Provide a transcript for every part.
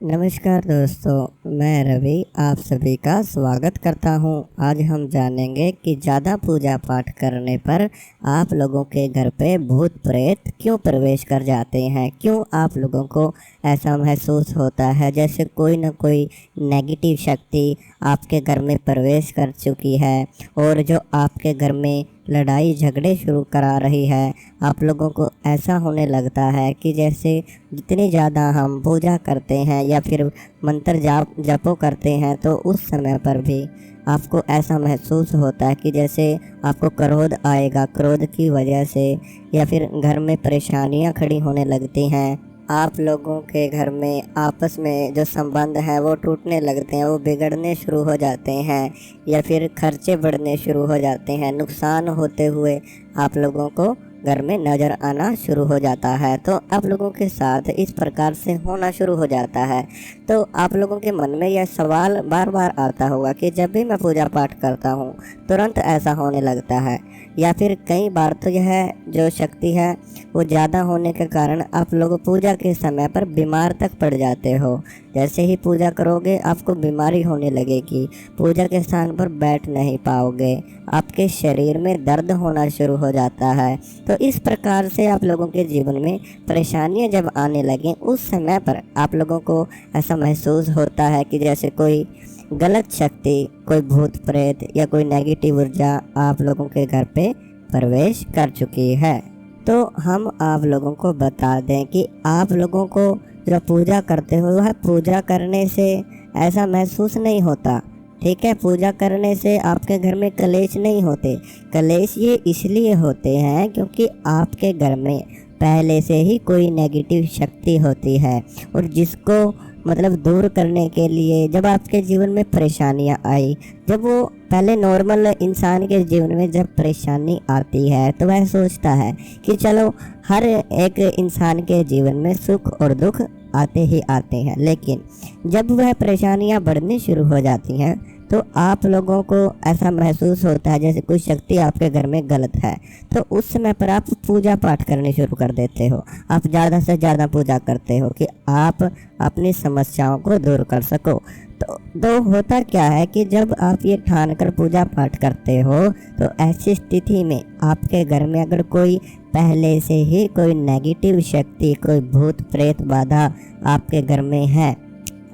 नमस्कार दोस्तों, मैं रवि आप सभी का स्वागत करता हूं। आज हम जानेंगे कि ज़्यादा पूजा पाठ करने पर आप लोगों के घर पे भूत प्रेत क्यों प्रवेश कर जाते हैं। क्यों आप लोगों को ऐसा महसूस होता है जैसे कोई न कोई नेगेटिव शक्ति आपके घर में प्रवेश कर चुकी है और जो आपके घर में लड़ाई झगड़े शुरू करा रही है। आप लोगों को ऐसा होने लगता है कि जैसे जितनी ज़्यादा हम पूजा करते हैं या फिर मंत्र जपो करते हैं तो उस समय पर भी आपको ऐसा महसूस होता है कि जैसे आपको क्रोध आएगा। क्रोध की वजह से या फिर घर में परेशानियां खड़ी होने लगती हैं। आप लोगों के घर में आपस में जो संबंध है वो टूटने लगते हैं, वो बिगड़ने शुरू हो जाते हैं या फिर खर्चे बढ़ने शुरू हो जाते हैं। नुकसान होते हुए आप लोगों को घर में नज़र आना शुरू हो जाता है। तो आप लोगों के साथ इस प्रकार से होना शुरू हो जाता है। तो आप लोगों के मन में यह सवाल बार बार आता होगा कि जब भी मैं पूजा पाठ करता हूँ तुरंत ऐसा होने लगता है, या फिर कई बार तो यह जो शक्ति है वो ज़्यादा होने के कारण आप लोग पूजा के समय पर बीमार तक पड़ जाते हो। जैसे ही पूजा करोगे आपको बीमारी होने लगेगी, पूजा के स्थान पर बैठ नहीं पाओगे, आपके शरीर में दर्द होना शुरू हो जाता है। तो इस प्रकार से आप लोगों के जीवन में परेशानियां जब आने लगें उस समय पर आप लोगों को ऐसा महसूस होता है कि जैसे कोई गलत शक्ति, कोई भूत प्रेत या कोई नेगेटिव ऊर्जा आप लोगों के घर पे प्रवेश कर चुकी है। तो हम आप लोगों को बता दें कि आप लोगों को जो पूजा करते हो वह पूजा करने से ऐसा महसूस नहीं होता, ठीक है। पूजा करने से आपके घर में कलेश नहीं होते। कलेश ये इसलिए होते हैं क्योंकि आपके घर में पहले से ही कोई नेगेटिव शक्ति होती है और जिसको मतलब दूर करने के लिए जब आपके जीवन में परेशानियां आई, जब वो पहले नॉर्मल इंसान के जीवन में जब परेशानी आती है तो वह सोचता है कि चलो हर एक इंसान के जीवन में सुख और दुख आते ही आते हैं, लेकिन जब वह परेशानियां बढ़नी शुरू हो जाती हैं तो आप लोगों को ऐसा महसूस होता है जैसे कोई शक्ति आपके घर में गलत है। तो उस समय पर आप पूजा पाठ करनी शुरू कर देते हो। आप ज़्यादा से ज़्यादा पूजा करते हो कि आप अपनी समस्याओं को दूर कर सको। तो होता क्या है कि जब आप ये ठान कर पूजा पाठ करते हो तो ऐसी स्थिति में आपके घर में अगर कोई पहले से ही कोई नेगेटिव शक्ति, कोई भूत प्रेत बाधा आपके घर में है,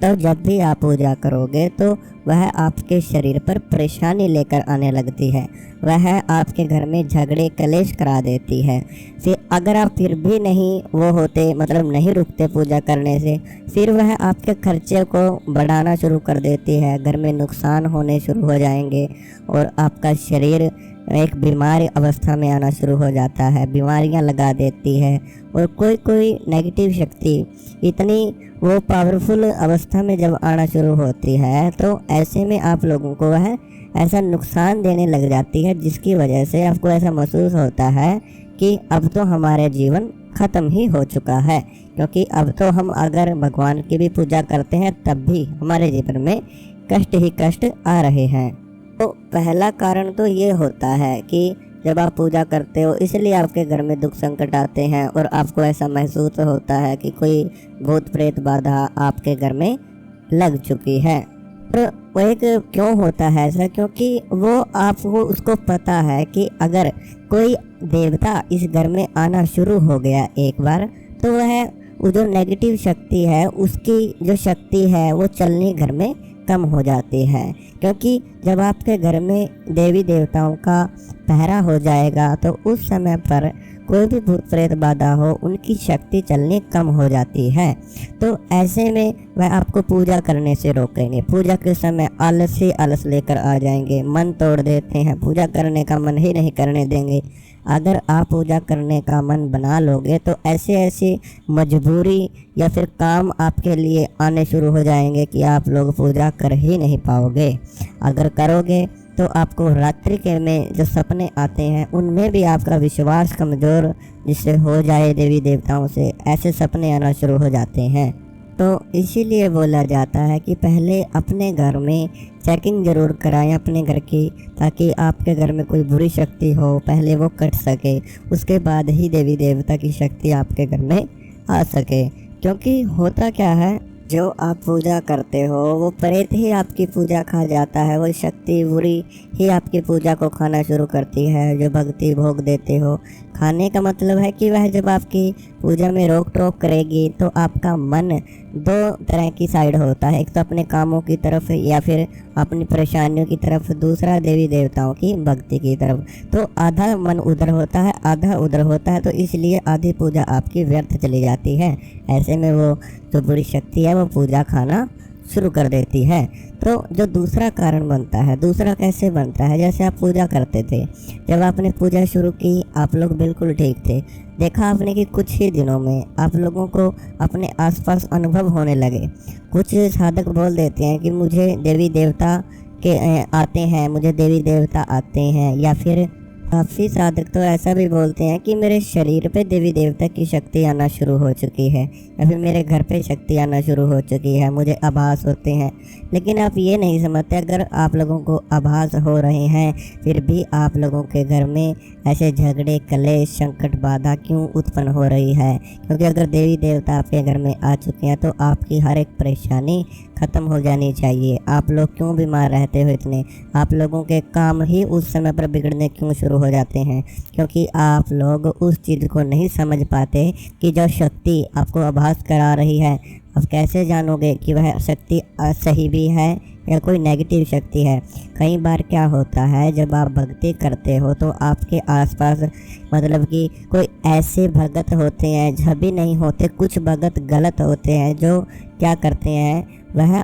तो जब भी आप पूजा करोगे तो वह आपके शरीर पर परेशानी लेकर आने लगती है। वह आपके घर में झगड़े कलेश करा देती है। फिर अगर आप फिर भी नहीं वो होते, मतलब नहीं रुकते पूजा करने से, फिर वह आपके खर्चे को बढ़ाना शुरू कर देती है। घर में नुकसान होने शुरू हो जाएंगे और आपका शरीर एक बीमारी अवस्था में आना शुरू हो जाता है, बीमारियां लगा देती है। और कोई कोई नेगेटिव शक्ति इतनी वो पावरफुल अवस्था में जब आना शुरू होती है तो ऐसे में आप लोगों को वह ऐसा नुकसान देने लग जाती है जिसकी वजह से आपको ऐसा महसूस होता है कि अब तो हमारे जीवन ख़त्म ही हो चुका है। क्योंकि अब तो हम अगर भगवान की भी पूजा करते हैं तब भी हमारे जीवन में कष्ट ही कष्ट आ रहे हैं। तो पहला कारण तो ये होता है कि जब आप पूजा करते हो इसलिए आपके घर में दुख संकट आते हैं और आपको ऐसा महसूस होता है कि कोई भूत प्रेत बाधा आपके घर में लग चुकी है। तो वो एक क्यों होता है ऐसा, क्योंकि वो आपको उसको पता है कि अगर कोई देवता इस घर में आना शुरू हो गया एक बार तो वह वो जो नेगेटिव शक्ति है उसकी जो शक्ति है वो चलनी घर में कम हो जाती है। क्योंकि जब आपके घर में देवी देवताओं का पहरा हो जाएगा तो उस समय पर कोई भी भूत प्रेत बाधा हो उनकी शक्ति चलनी कम हो जाती है। तो ऐसे में वह आपको पूजा करने से रोकेंगे। पूजा के समय आलस ही आलस लेकर आ जाएंगे, मन तोड़ देते हैं, पूजा करने का मन ही नहीं करने देंगे। अगर आप पूजा करने का मन बना लोगे तो ऐसे ऐसी मजबूरी या फिर काम आपके लिए आने शुरू हो जाएंगे कि आप लोग पूजा कर ही नहीं पाओगे। अगर करोगे तो आपको रात्रि के में जो सपने आते हैं उनमें भी आपका विश्वास कमज़ोर जिससे हो जाए देवी देवताओं से, ऐसे सपने आना शुरू हो जाते हैं। तो इसीलिए बोला जाता है कि पहले अपने घर में चेकिंग ज़रूर कराएं अपने घर की, ताकि आपके घर में कोई बुरी शक्ति हो पहले वो कट सके, उसके बाद ही देवी देवता की शक्ति आपके घर में आ सके। क्योंकि होता क्या है जो आप पूजा करते हो वो प्रेत ही आपकी पूजा खा जाता है, वो शक्ति बुरी ही आपकी पूजा को खाना शुरू करती है। जो भक्ति भोग देते हो, खाने का मतलब है कि वह जब आपकी पूजा में रोक टोक करेगी तो आपका मन दो तरह की साइड होता है, एक तो अपने कामों की तरफ या फिर अपनी परेशानियों की तरफ, दूसरा देवी देवताओं की भक्ति की तरफ। तो आधा मन उधर होता है, आधा उधर होता है, तो इसलिए आधी पूजा आपकी व्यर्थ चली जाती है। ऐसे में वो जो बुरी शक्ति है वो पूजा खाना शुरू कर देती है। तो जो दूसरा कारण बनता है, दूसरा कैसे बनता है, जैसे आप पूजा करते थे, जब आपने पूजा शुरू की आप लोग बिल्कुल ठीक थे, देखा आपने कि कुछ ही दिनों में आप लोगों को अपने आसपास अनुभव होने लगे। कुछ साधक बोल देते हैं कि मुझे देवी देवता के आते हैं, मुझे देवी देवता आते हैं, या फिर काफ़ी साधक तो ऐसा भी बोलते हैं कि मेरे शरीर पे देवी देवता की शक्ति आना शुरू हो चुकी है, या फिर मेरे घर पे शक्ति आना शुरू हो चुकी है, मुझे आभास होते हैं। लेकिन आप ये नहीं समझते, अगर आप लोगों को आभास हो रहे हैं फिर भी आप लोगों के घर में ऐसे झगड़े, कलेश, संकट, बाधा क्यों उत्पन्न हो रही है? क्योंकि अगर देवी देवता आपके घर में आ चुके हैं तो आपकी हर एक परेशानी ख़त्म हो जानी चाहिए। आप लोग क्यों बीमार रहते हो इतने? आप लोगों के काम ही उस समय पर बिगड़ने क्यों शुरू हो जाते हैं? क्योंकि आप लोग उस चीज़ को नहीं समझ पाते कि जो शक्ति आपको आभास करा रही है, आप कैसे जानोगे कि वह शक्ति सही भी है या कोई नेगेटिव शक्ति है? कई बार क्या होता है, जब आप भक्ति करते हो तो आपके आसपास मतलब कि कोई ऐसे भगत होते हैं, सभी नहीं होते, कुछ भगत गलत होते हैं जो क्या करते हैं, वह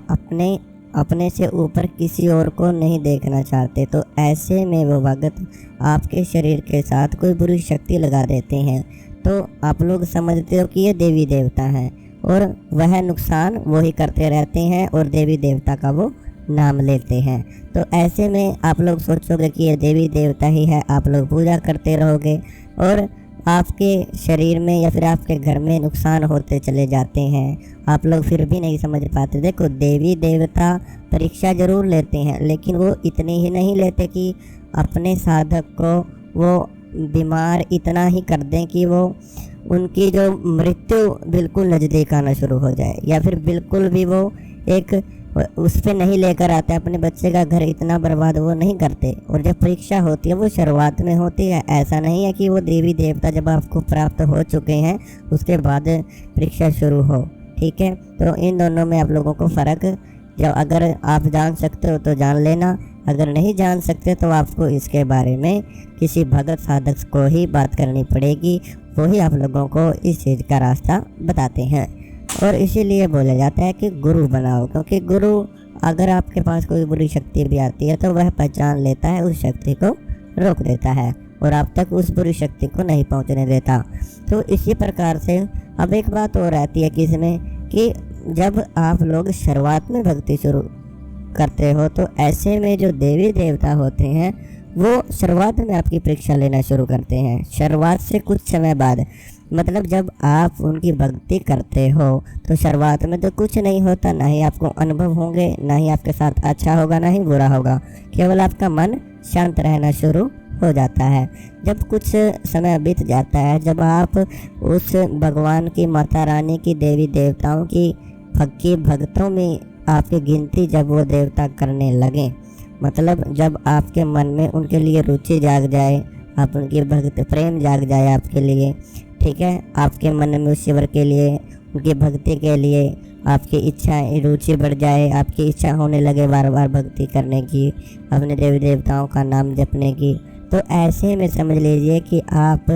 अपने से ऊपर किसी और को नहीं देखना चाहते। तो ऐसे में वो भगत आपके शरीर के साथ कोई बुरी शक्ति लगा देते हैं। तो आप लोग समझते हो कि ये देवी देवता हैं और वह नुकसान वही करते रहते हैं और देवी देवता का वो नाम लेते हैं। तो ऐसे में आप लोग सोचोगे कि ये देवी देवता ही है, आप लोग पूजा करते रहोगे और आपके शरीर में या फिर आपके घर में नुकसान होते चले जाते हैं। आप लोग फिर भी नहीं समझ पाते। देखो, देवी देवता परीक्षा ज़रूर लेते हैं, लेकिन वो इतनी ही नहीं लेते कि अपने साधक को वो बीमार इतना ही कर दें कि वो उनकी जो मृत्यु बिल्कुल नज़दीक आना शुरू हो जाए, या फिर बिल्कुल भी वो एक उस पर नहीं लेकर आते, अपने बच्चे का घर इतना बर्बाद वो नहीं करते। और जब परीक्षा होती है वो शुरुआत में होती है, ऐसा नहीं है कि वो देवी देवता जब आपको प्राप्त हो चुके हैं उसके बाद परीक्षा शुरू हो। ठीक है, तो इन दोनों में आप लोगों को फ़र्क, जब अगर आप जान सकते हो तो जान लेना, अगर नहीं जान सकते तो आपको इसके बारे में किसी भगत साधक को ही बात करनी पड़ेगी, वो ही आप लोगों को इस चीज़ का रास्ता बताते हैं। और इसीलिए बोला जाता है कि गुरु बनाओ, क्योंकि गुरु, अगर आपके पास कोई बुरी शक्ति भी आती है तो वह पहचान लेता है, उस शक्ति को रोक देता है और आप तक उस बुरी शक्ति को नहीं पहुंचने देता। तो इसी प्रकार से अब एक बात और रहती है कि इसमें कि जब आप लोग शुरुआत में भक्ति शुरू करते हो तो ऐसे में जो देवी देवता होते हैं वो शुरुआत में आपकी परीक्षा लेना शुरू करते हैं। शुरुआत से कुछ समय बाद, मतलब जब आप उनकी भक्ति करते हो तो शुरुआत में तो कुछ नहीं होता, ना ही आपको अनुभव होंगे, ना ही आपके साथ अच्छा होगा, ना ही बुरा होगा, केवल आपका मन शांत रहना शुरू हो जाता है। जब कुछ समय बीत जाता है, जब आप उस भगवान की, माता रानी की, देवी देवताओं की भक्तों में आपकी गिनती जब वो देवता करने लगे, मतलब जब आपके मन में उनके लिए रुचि जाग जाए, आप उनकी भक्ति प्रेम जाग जाए आपके लिए, ठीक है, आपके मन में उस ईश्वर के लिए, उनकी भक्ति के लिए आपकी इच्छा, रुचि बढ़ जाए, आपकी इच्छा होने लगे बार बार भक्ति करने की, अपने देवी देवताओं का नाम जपने की, तो ऐसे में समझ लीजिए कि आप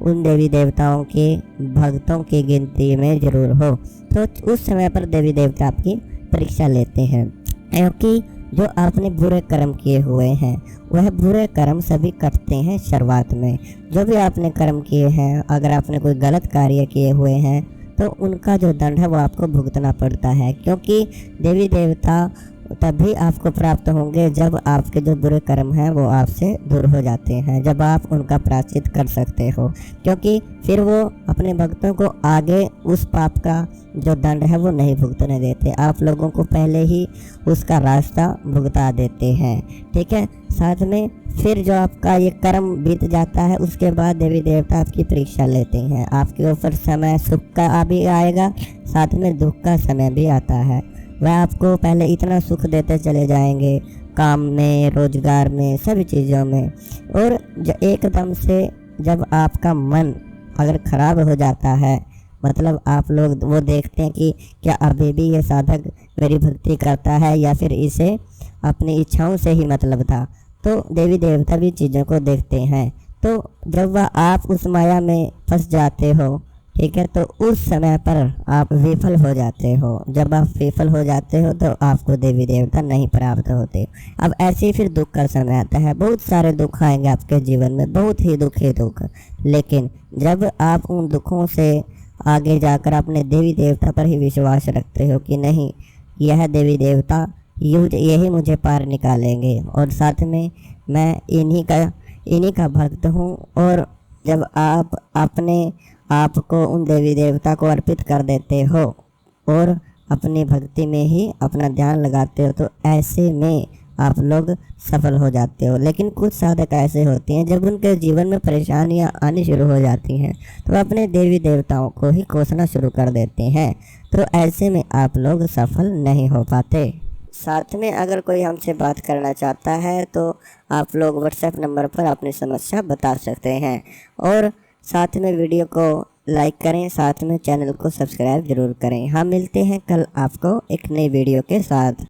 उन देवी देवताओं के भक्तों की गिनती में ज़रूर हो। तो उस समय पर देवी देवता आपकी परीक्षा लेते हैं, क्योंकि जो आपने बुरे कर्म किए हुए हैं वह बुरे कर्म सभी करते हैं शुरुआत में। जो भी आपने कर्म किए हैं, अगर आपने कोई गलत कार्य किए हुए हैं तो उनका जो दंड है वो आपको भुगतना पड़ता है, क्योंकि देवी देवता तभी आपको प्राप्त होंगे जब आपके जो बुरे कर्म हैं वो आपसे दूर हो जाते हैं, जब आप उनका प्रायश्चित कर सकते हो, क्योंकि फिर वो अपने भक्तों को आगे उस पाप का जो दंड है वो नहीं भुगतने देते, आप लोगों को पहले ही उसका रास्ता भुगता देते हैं। ठीक है, साथ में फिर जो आपका ये कर्म बीत जाता है उसके बाद देवी देवता आपकी परीक्षा लेते हैं। आपके ऊपर समय सुख का भी आएगा, साथ में दुख का समय भी आता है। वह आपको पहले इतना सुख देते चले जाएंगे, काम में, रोजगार में, सभी चीज़ों में, और एकदम से जब आपका मन अगर खराब हो जाता है, मतलब आप लोग वो देखते हैं कि क्या अभी भी ये साधक मेरी भक्ति करता है या फिर इसे अपनी इच्छाओं से ही मतलब था, तो देवी देवता भी चीज़ों को देखते हैं। तो जब वह आप उस माया में फंस जाते हो, ठीक है, तो उस समय पर आप विफल हो जाते हो। जब आप विफल हो जाते हो तो आपको देवी देवता नहीं प्राप्त होते। अब ऐसे ही फिर दुख का समय आता है, बहुत सारे दुख आएंगे आपके जीवन में, बहुत ही दुख। लेकिन जब आप उन दुखों से आगे जाकर अपने देवी देवता पर ही विश्वास रखते हो कि नहीं, यह देवी देवता यही मुझे पार निकालेंगे, और साथ में मैं इन्हीं का भक्त हूँ, और जब आप अपने आप को उन देवी देवता को अर्पित कर देते हो और अपनी भक्ति में ही अपना ध्यान लगाते हो, तो ऐसे में आप लोग सफल हो जाते हो। लेकिन कुछ साधक ऐसे होते हैं जब उनके जीवन में परेशानियां आनी शुरू हो जाती हैं तो अपने देवी देवताओं को ही कोसना शुरू कर देते हैं, तो ऐसे में आप लोग सफल नहीं हो पाते। साथ में अगर कोई हमसे बात करना चाहता है तो आप लोग व्हाट्सएप नंबर पर अपनी समस्या बता सकते हैं, और साथ में वीडियो को लाइक करें, साथ में चैनल को सब्सक्राइब जरूर करें। हम मिलते हैं कल आपको एक नई वीडियो के साथ।